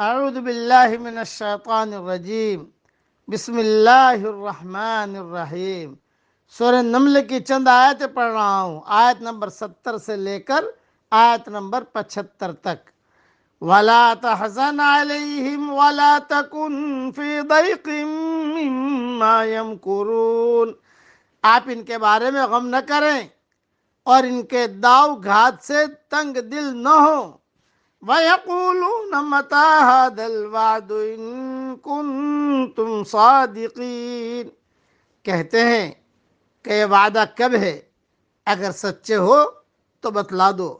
اعوذ باللہ من الشیطان الرجیم، بسم اللہ الرحمن الرحیم۔ سورہ نمل کی چند آیتیں پڑھ رہا ہوں، آیت نمبر 70 سے لے کر آیت نمبر 75 تک۔ وَلَا تَحْزَنْ عَلَيْهِمْ وَلَا تَكُنْ فِي ضَيْقٍ مِّمَّا يَمْكُرُونَ۔ آپ ان کے بارے میں غم نہ کریں اور ان کے داؤ گھات سے تنگ دل نہ ہوں۔ وَيَقُولُونَ مَتَىٰ هَٰذَا الْوَعْدُ إِن كُنتُمْ صَادِقِينَ۔ کہتے ہیں کہ یہ وعدہ کب ہے، اگر سچے ہو تو بتلا دو۔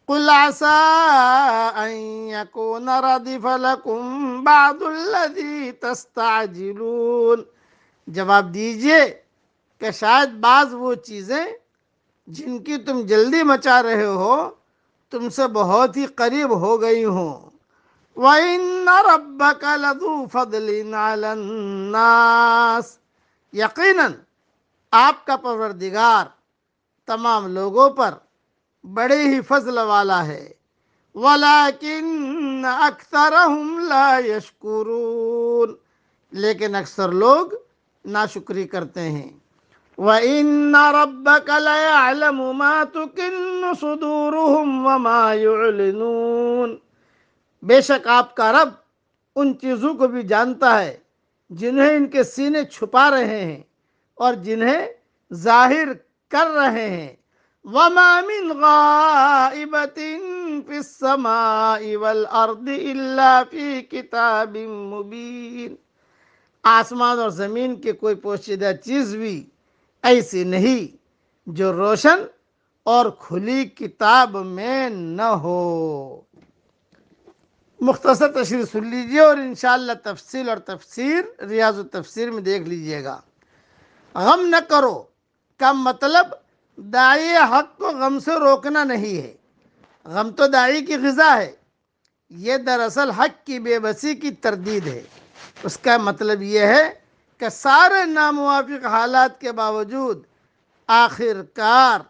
قُلْ عَسَىٰ أَن يَكُونَ رَدِفَ لَكُم بَعْضُ الَّذِي تَسْتَعْجِلُونَ۔ جواب دیجئے کہ شاید بعض وہ چیزیں جن کی تم جلدی مچا رہے ہو تم سے بہت ہی قریب ہو گئی ہوں۔ وَإِنَّ رَبَّكَ لَذُو فَضْلٍ عَلَى النَّاسِ۔ یقیناً آپ کا پروردگار تمام لوگوں پر بڑے ہی فضل والا ہے۔ وَلَٰكِنَّ أَكْثَرَهُمْ لَا يَشْكُرُونَ، لیکن اکثر لوگ ناشکری کرتے ہیں۔ وَإِنَّ رَبَّكَ لَيَعْلَمُ مَا تُكِنُّ صُدُورُهُمْ وَمَا يُعْلِنُونَ۔ بے شک آپ کا رب ان چیزوں کو بھی جانتا ہے جنہیں ان کے سینے چھپا رہے ہیں اور جنہیں ظاہر کر رہے ہیں۔ وَمَا مِنْ غَائِبَةٍ فِي السَّمَاءِ وَالْأَرْضِ إِلَّا فِي كِتَابٍ مُبِينٍ۔ آسمان اور زمین کی کوئی پوشیدہ چیز بھی ایسی نہیں جو روشن اور کھلی کتاب میں نہ ہو۔ مختصر تشریح سن لیجئے اور انشاءاللہ تفصیل اور تفسیر ریاض التفسیر میں دیکھ لیجئے گا۔ غم نہ کرو کا مطلب داعی حق کو غم سے روکنا نہیں ہے۔ غم تو داعی کی غذا ہے، یہ دراصل حق کی بے بسی کی تردید ہے۔ اس کا مطلب یہ ہے کہ سارے ناموافق حالات کے باوجود آخر کار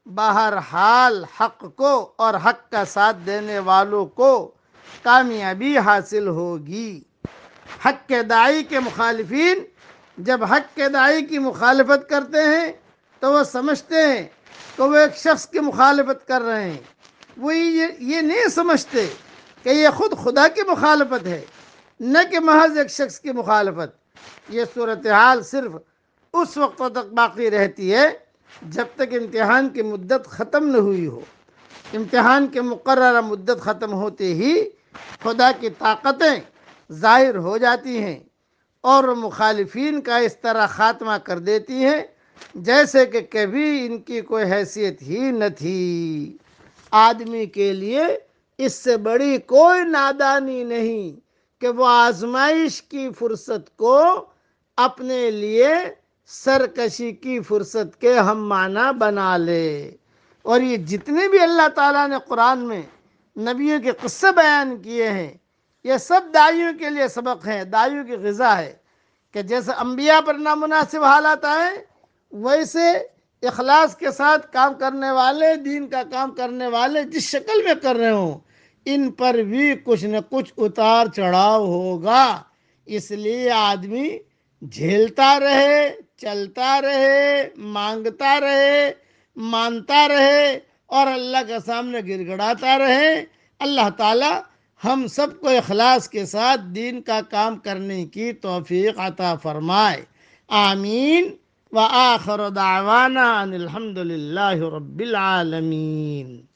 بہرحال حق کو اور حق کا ساتھ دینے والوں کو کامیابی حاصل ہوگی۔ حق کے داعی کے مخالفین جب حق کے داعی کی مخالفت کرتے ہیں تو وہ سمجھتے ہیں کہ وہ ایک شخص کی مخالفت کر رہے ہیں، وہ یہ نہیں سمجھتے کہ یہ خود خدا کی مخالفت ہے، نہ کہ محض ایک شخص کی مخالفت۔ یہ صورتحال صرف اس وقت تک باقی رہتی ہے جب تک امتحان کی مدت ختم نہ ہوئی ہو۔ امتحان کی مقررہ مدت ختم ہوتے ہی خدا کی طاقتیں ظاہر ہو جاتی ہیں اور مخالفین کا اس طرح خاتمہ کر دیتی ہیں جیسے کہ کبھی ان کی کوئی حیثیت ہی نہ تھی۔ آدمی کے لیے اس سے بڑی کوئی نادانی نہیں کہ وہ آزمائش کی فرصت کو اپنے لیے سرکشی کی فرصت کے ہم معنی بنا لے۔ اور یہ جتنے بھی اللہ تعالیٰ نے قرآن میں نبیوں کے قصے بیان کیے ہیں یہ سب داعیوں کے لیے سبق ہیں، داعیوں کی غذا ہے کہ جیسے انبیاء پر نامناسب حالات آئیں ویسے اخلاص کے ساتھ کام کرنے والے، دین کا کام کرنے والے جس شکل میں کر رہے ہوں ان پر بھی کچھ نہ کچھ اتار چڑھاؤ ہوگا۔ اس لیے آدمی جھیلتا رہے، چلتا رہے، مانگتا رہے، مانتا رہے اور اللہ کے سامنے گڑ گڑاتا رہے۔ اللہ تعالی ہم سب کو اخلاص کے ساتھ دین کا کام کرنے کی توفیق عطا فرمائے، آمین۔ وآخر دعوانا ان الحمد للہ رب العالمین۔